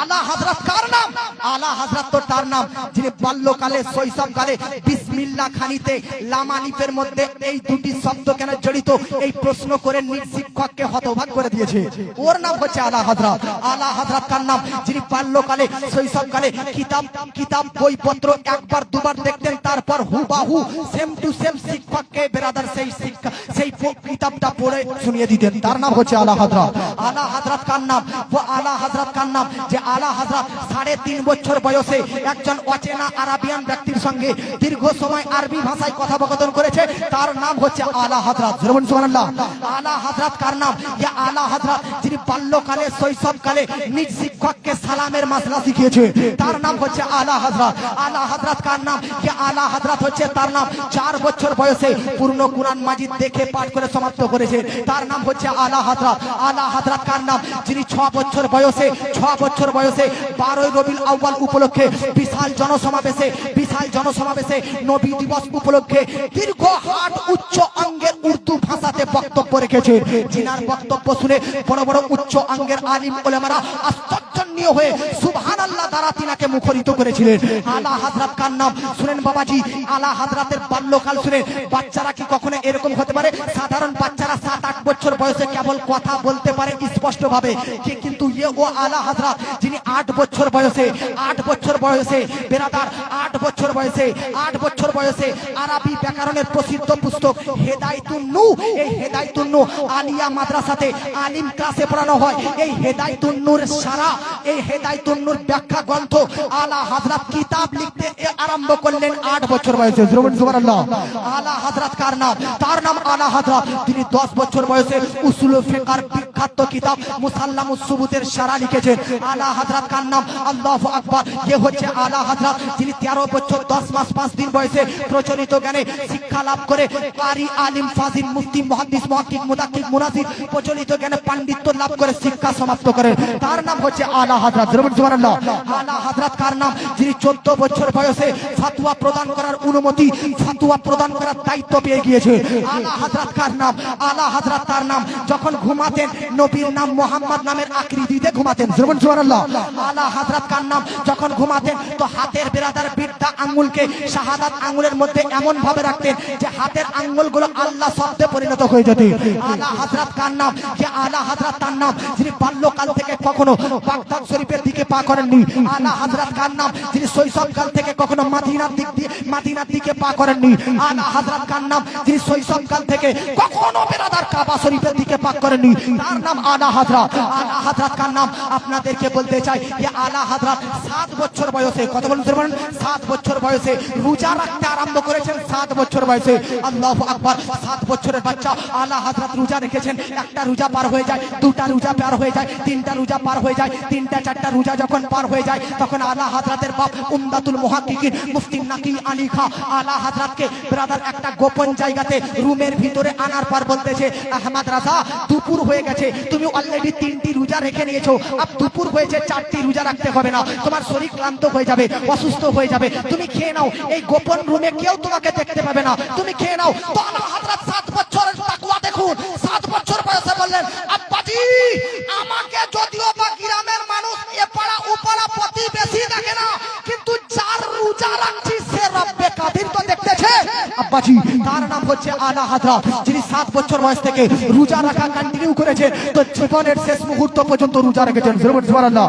আলা হযরত কার নাম? আলা হযরত তো তার নাম যিনি বাল্যকালে শৈশবকালে বিসমিল্লাহ খানিতে লাম আলিফের মধ্যে এই দুটি শব্দ কেন জড়িত এই প্রশ্ন করে নিজ শিক্ষককে হতবাক করে দিয়েছে। ওর নাম হচ্ছে আলা হযরত। আলা হযরত কার নাম? যিনি বাল্যকালে শৈশবকালে কিতাব বইপত্র একবার দুবার দেখতেন, তারপর হুবাহু সেম টু সেম শিক্ষককে বেরাদার সেই কিতাবটা পড়ে শুনিয়ে দিতেন। তার নাম হচ্ছে আলা হযরত। আলা হযরত কার নাম? ও আলা হযরত কার নাম যে আলা হযরত 3.5 বছর বয়সে একজন অচেনা আরাবিয়ান ব্যক্তির সঙ্গে দীর্ঘ সময় আরবি ভাষায় কথোপকথন করেছে। তার নাম হচ্ছে আলা হযরত। সুবহানাল্লাহ। আলা হযরত কার নাম? যে আলা হযরত যিনি বাল্যকালে শৈশবকালে নিজ শিক্ষককে সালামের মাসলা শিখিয়েছে। তার নাম হচ্ছে আলা হযরত। আলা হযরত কার নাম? যে আলা হযরত হচ্ছে তার নাম 4 বছর বয়সে পূর্ণ কুরআন মাজিদ দেখে পাঠ করে সমাপ্ত করেছে। তার নাম হচ্ছে আলা হযরত। আলা হযরত কার নাম? যিনি 6 বছর বয়সে 12 রবিউল আউয়াল উপলক্ষে বিশাল জনসমাবেশে নবী দিবস উপলক্ষে দীর্ঘ হাট উচ্চ অঙ্গের উর্দু ভাষাতে বক্তব্য রেখেছে। যিনার বক্তব্য শুনে বড় বড় উচ্চ অঙ্গের আলিম ওলামারা আশ্চর্যান্বিত হয়ে সুবহানাল্লাহ দ্বারা তিনাকে মুখরিত করেছিলেন। আলা হযরত কার নাম? শুনেন বাবাজি, আলা হযরতের বাল্যকাল শুনে বাচ্চারা কি কখনো এরকম হতে পারে? সাধারণ বাচ্চারা 7-8 বছর বয়সে কেবল কথা বলতে পারে স্পষ্ট ভাবে, কিন্তু ও আলা হযরত যিনি 8 বছর বয়সে বেরাদার 8 বছর বয়সে আরবি ব্যাকরণের প্রসিদ্ধ পুস্তক হেদায়েতুন নূর, এই হেদায়েতুন নূর আলিয়া মাদ্রাসাতে আলিম ক্লাসে পড়ানো হয়। এই হেদায়েতুন নূর সারা, এই হেদায়েতুন নূর ব্যাখ্যা গ্রন্থ আলা হযরত কিতাব লিখতে আরম্ভ করলেন 8 বছর বয়সে। সুবহানাল্লাহ। আলা হযরত কার নাম? তার নাম আলা হযরত। তিনি 10 বছর বয়সে উসুল ফিকহের বিখ্যাত কিতাব মুসাল্লামুস সুবুতের সারা লিখেছেন। আলা হযরত কার নাম? আল্লাহু আকবার। এ হচ্ছে আলা হযরত যিনি 13 বছর 10 মাস 5 দিন বয়সে প্রচলিত জ্ঞানে শিক্ষা লাভ করে কারি আলিম ফাজিল মুফতি মুহাদ্দিস মুহাক্কিক মুদাক্কিক মুনাজির প্রচলিত জ্ঞানে পাণ্ডিত্য লাভ করে শিক্ষা সমাপ্ত করেন। তার নাম হচ্ছে আলা হযরত। সুবহানাল্লাহ। আলা হযরত কার নাম? যিনি 14 বছর বয়সে ফতোয়া প্রদান করার অনুমতি, ফতোয়া প্রদান করার দায়িত্ব পেয়ে গিয়েছে। আলা হযরত কার নাম? আলা হযরত তার নাম যখন ঘুমাতেন নবীর নাম মুহাম্মদ নামের আকৃতিতে ঘুমাতেন। সুবহানাল্লাহ। আলা হযরত কার নাম? যখন ঘুমাতেন তো হাতের বেরাদার বিদ্যা আঙ্গুলকে শাহাদাত আঙ্গুলের মধ্যে এমন ভাবে রাখতেন যে হাতের আঙ্গুলগুলো আল্লাহ শব্দে পরিণত হয়ে যেত। আলা হযরত কার নাম? যে আলা হযরত তার নাম যিনি বাল্যকাল থেকে কখনো বাগদাদ শরীফের দিকে পা করেননি। আলা হযরত কার নাম? যিনি শৈশবকাল থেকে কখনো মদিনার দিকে পা করেননি। আলা হযরত কার নাম? যিনি শৈশবকাল থেকে কখনো বেরাদার কাবা শরীফের দিকে পা করেননি। তার নাম আলা হযরত। আলা হযরত কার নাম? আপনাদেরকে বলতে চাই যে আলা হযরত 7 বছর বয়সে, কত বলতে পারেন? 7 বছর বয়সে রোজা রাখতে আরম্ভ করেছেন। 7 বছর বয়সে, আল্লাহু আকবার। 7 বছরের বাচ্চা আলা হযরত রোজা রেখেছেন। একটা রোজা পার হয়ে যায়, দুটা রোজা পার হয়ে যায়, তিনটা রোজা পার হয়ে যায়, তিনটা চারটা রোজা যখন পার হয়ে যায় তখন আলা হযরতের বাপ উমদাতুল মুহাক্কিকিন মুফতি নাকি আলী খাঁ আলা হযরতকে ব্রাদার একটা গোপন জায়গাতে রুমের ভিতরে আনার পর বলতেছে, আহমদ রাজা দুপুর হয়ে গেছে, তুমি অলরেডি 3টি রোজা রেখে নিয়েছো, আব দুপুর হয়েছে 4টি রোজা রাখতে হবে না, তোমার শরীর ক্লান্ত হয়ে যাবে, অসুস্থ হয়ে যাবে, তুমি খেয়ে নাও, এই গোপন রুমে কেউ তোমাকে দেখতে পাবে না, তুমি খেয়ে নাও। তো আলা হযরত 7 বছরের তাকওয়া দেখুন, 7 বছর বয়সে বললেন, আব্বাজি আমাকে যদিও বা গ্রামের মানুষ এপাড়া ওপাড়া প্রতিবেশী দেখে না, কিন্তু যার রোজা রাখছি সে রব্বে কাদির তো দেখতেছে। আব্বাজি তার নাম হচ্ছে আলা হযরত, যিনি 7 বছর বয়স থেকে রোজা রাখা কন্টিনিউ করেছে, তো জীবনের শেষ মুহূর্ত পর্যন্ত রোজা রেখেছেন। সুবহানাল্লাহ।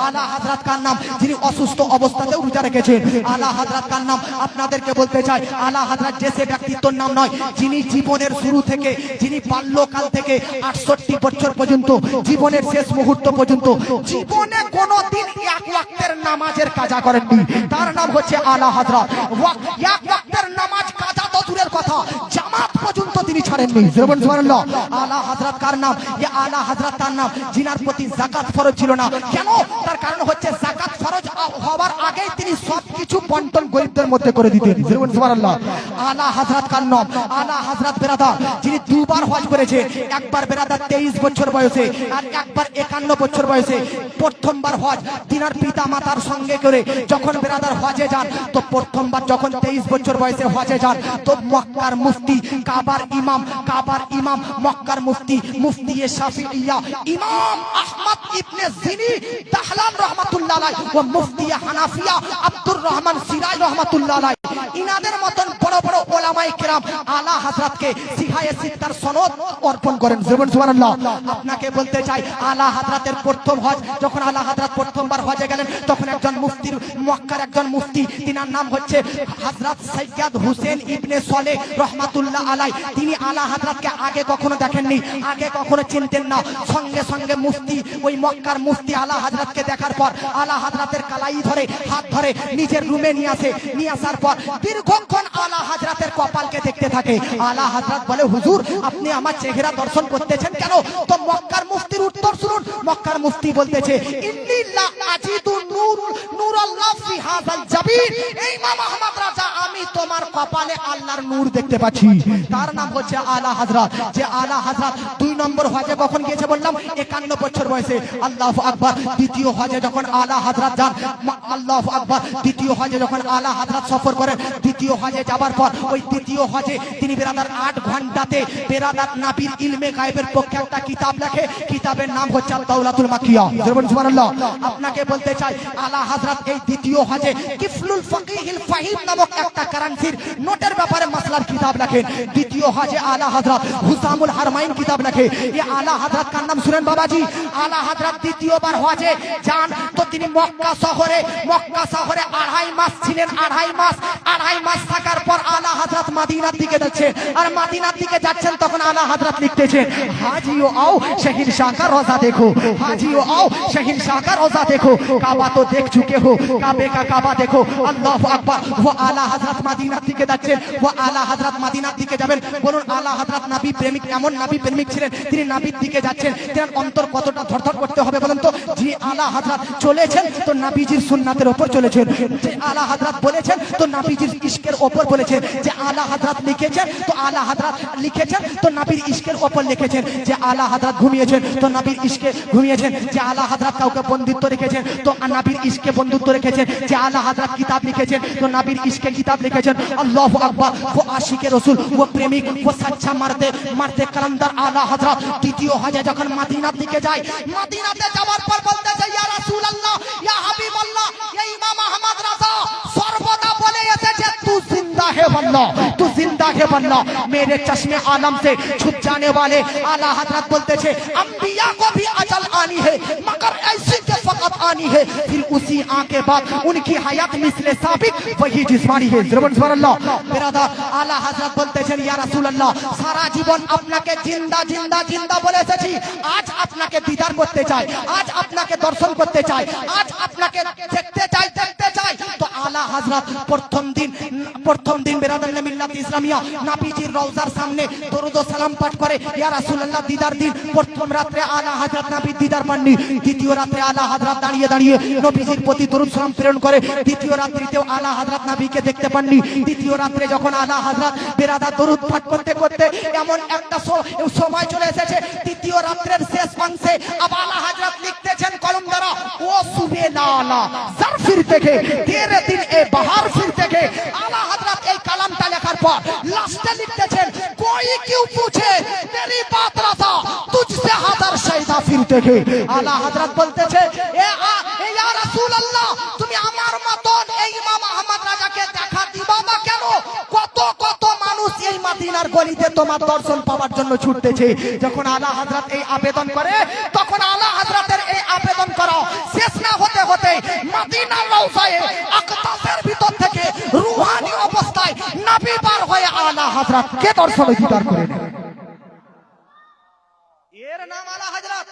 আলা হযরত কার নাম? যিনি অসুস্থ অবস্থাতেও রোজা রেখেছেন। আলা হযরত কার নাম? আপনাদেরকে বলতে চাই, আলা হযরত যে সে ব্যক্তিত্বর নাম নয়, যিনি জীবনের শুরু থেকে, যিনি বাল্যকাল থেকে 68 বছর পর্যন্ত জীবনের শেষ মুহূর্ত পর্যন্ত জীবনে কোনোদিন এক ওয়াক্তের নামাজের কাজা করেননি। তার নাম হচ্ছে আলা হযরত। এক ওয়াক্তের নামাজ কাজা তো দূরের কথা, জামাত পর্যন্ত তিনি ছাড়েননি। সুবহানাল্লাহ। আলা হযরত কার নাম? এই আলা হযরত তার নাম যিনার প্রতি যাকাত ফরজ ছিল না। কেন? তার কারণ হচ্ছে যাকাত ফরজ হওয়ার আগেই তিনি সবকিছু বন্টন গরিবদের মুহূর্তের মধ্যে করে দিতেন। সুবহানাল্লাহ। আলা হযরত কার নাম আলা হযরত বেরাদার, যিনি দুবার হজ করেছে। একবার বেরাদার 23 বছর বয়সে আর একবার 51 বছর বয়সে। প্রথমবার হজ তিনার পিতা মাতার সঙ্গে করে যখন বেরাদার হজে যান, তো প্রথমবার যখন 23 বছর বয়সে হজে যান, তো মক্কার মুফতি কাবার ইমাম মক্কার মুফতি শাফিঈয়া ইমাম আহমদ ইবনে জিনি দাহলান রাহমাতুল্লাহ আলাইহি ও মুফতি হানাফিয়া আব্দুর রহমান সিরাজ রাহমাতুল্লাহ আলাইহি, ইনাদের মতন বড় বড় উলামায়ে কেরাম আলা হযরতকে সিহায়ে সিত্তার সনদ অর্পণ করেন। সুবহানাল্লাহ। আপনাকে বলতে চাই, আলা হযরতের প্রথম হজ যখন আলা হযরত প্রথমবার হজে গেলেন, তখন একজন মুফতির মক্কার একজন মুফতি, তিনার নাম হচ্ছে হযরত সৈয়দ হুসেন ইবনে সলেহ রাহমাতুল্লাহ আলাইহি। তিনি আলা হযরতকে আগে কখনো দেখেননি, আগে কখনো চিনতেন না। সঙ্গে সঙ্গে মুফতি, ওই মক্কার মুফতি আলা হযরতকে দেখার পর আলা হযরতের কালাই ধরে হাত ধরে নিজের রুমে নিয়ে আসার পর দীর্ঘক্ষণ আলা হযরতের কপালকে দেখতে থাকে। আলা হযরত বলে, হুজুর আপনি আমার চেহারা দর্শন করতেছেন কেন? তো মক্কার মুফতির উত্তর শুনুন। মক্কার মুফতি বলতেছে, ইন্নী লা আজিদু নূরাল্লাহ ফি হাযাল জাবিন। এই ইমাম আহমদ রাজা, আমি তোমার কপালে আল্লাহর নূর দেখতে পাচ্ছি। তার নাম হচ্ছে আলা হযরত। যে আলা হযরত 2 নম্বর হজে কখন গিয়েছে বললাম? 51 বছর বয়সে। আল্লাহু আকবার। দ্বিতীয় হজে যখন আলা হযরত যান, আল্লাহু আকবার, দ্বিতীয় হজে যখন আলা হযরত সফর করেন, দ্বিতীয় হজে যাবার পর ওই দ্বিতীয় হজে তিনি বেরাদার 8 ঘন্টাতে বেরাদার নবীর ইলমে গায়েবের পক্ষে একটা কিতাব লেখে। কিতাবের নাম হচ্ছে দাওলাতুল মাকিয়া। সুবহানাল্লাহ। আপনাকে বলতে চাই, আলা হযরত এই দ্বিতীয় হজে কিফলুল ফাকিহিল ফাহিম নামক একটা কারেন্সির নোটের ব্যাপারে মাসলার কিতাব লেখেন। দ্বিতীয় হজে আলা হযরত হুসামুল হারমাইন কিতাব লেখে। এই আলা হযরত কার নাম শুনেন বাবাজি? আলা হযরত দ্বিতীয়বার হজে যান, তো তিনি মক্কা শহরে 2.5 মাস ছিলেন। 2.5 মাস থাকার পর আলা হযরত মদিনার দিকে যাচ্ছেন। আর মদিনার দিকে যাচ্ছেন, তখন আলা হযরত লিখতেছেন, হাজিও आओ शहंशाह का रोजा देखो, हाजियो आओ शहंशाह का रोजा देखो, काबा तो देख चुके हो, काबे का काबा देखो। अल्लाहु আকবার। वो आला हजरत मदीना দিকে যাচ্ছেন। वो आला हजरत मदीना দিকে যাবেন। বলুন আলা হযরত নবী প্রেমিক, এমন নবী প্রেমিক ছিলেন, তিনি নবীর দিকে যাচ্ছেন, তার অন্তর কতটা ধড়ধড় করতে হবে বলেন তো? যে আলা হযরত চলেছেন, তো নবীজির সুন্নাতের উপর চলেছেন। যে আলা হযরত বলেছেন, তো নবীজির ইশকের উপর বলেছেন। যে আলা হযরত লিখেছেন, তো আলা হযরত লিখেছেন, তো নবীর ইশকের উপর লিখেছেন। যে আলা হযরত ঘুমিয়েছেন, তো নবীর ইশকে ঘুমিয়েছেন। যে আলা হযরত কাউকে বন্ধুত্ব রেখেছেন, তো নবীর ইশকে বন্ধুত্ব রেখেছেন। যে আলা হযরত কিতাব লিখেছেন, তো নবীর ইশকে কিতাব লিখেছেন। আল্লাহু আকবার। वो आशिके रसूल, वो प्रेमिक, वो सच्चा मर्दे कलंदर आला हजरत দ্বিতীয় হজে যখন মদিনার দিকে যায়, মদিনাতে যাওয়ার পর বলতে চাই, ইয়া রাসূলুল্লাহ, ইয়া হাবিবাল্লাহ, ইয়া ইমাম আহমদ রাজা সর্বদা বলে এসেছে, तू जिंदा है वल्लाह, तू जिंदा है वल्लाह, मेरे चश्मे आलम से छुप जाने वाले। आला हजरत बोलते थे, अंबिया को भी अजल आनी है, मगर ऐसी के फकत आनी है, फिर उसी आके बाद उनकी हयात मिसले साबिक वही जिस्मानी है। सुबहानअल्लाह। बिरादर, आला हजरत बोलते थे, या রাসূলুল্লাহ, সারা জীবন আপনাকে জিন্দা জিন্দা জিন্দা বলে এসেছি, আজ আপনাকে দিদার করতে চাই, আজ আপনাকে দর্শন করতে চাই, আজ আপনাকে দেখতে চাই। তো আলা হযরত প্রথম দিন বেরাদার মিল্লাত ইসলামিয়া নবীজির রওজার সামনে দরুদ ও সালাম পাঠ করে। ইয়া রাসূলুল্লাহ, দিদার দিন প্রথম রাতে আলা হযরত নবীর দিদার পাননি। দ্বিতীয় রাতে আলা হযরত দাঁড়িয়ে নবীজির প্রতি দরুদ সালাম প্রেরণ করে। দ্বিতীয় রাত্রিতেও আলা হযরত নবীকে দেখতে পাননি। দ্বিতীয় রাতে যখন আলা হযরত বেরাদার দরুদ পাঠ করতে এমন একটা সময় চলে এসেছে, দ্বিতীয় রাতের শেষ অংশে আলা হযরত লিখতেছেন কলম দ্বারা, ও সুবে লালা জারফির থেকে তেরে দিন এ বাহার ফির থেকে। আলা হযরত এই কালামটা লেখার পর লাস্টে লিখতেছেন, कोई क्यों पूछे तेरी बात रसा तुझसे हादर शैदा फिर থেকে। আলা হযরত বলতেছে, এ ইয়া রাসূলুল্লাহ, তুমি আমার মতন এই ইমাম আহমদ রাজাকে দেখা দিবা না কেন? কত মানুষ এই মদিনার গলিতে তোমার দর্শন পাওয়ার জন্য ছুটতেছে। যখন আলা হযরত এই আবেদন করে, তখন আলা হযরতের এই আবেদন করা শেষ না হতে মদিনার রওজায়ে আকদাসের ভিতর থেকে রূহানি অবস্থায় নবী পার হয়ে আলা হযরতকে দর্শন দিদার করেন। এর নাম আলা হযরত।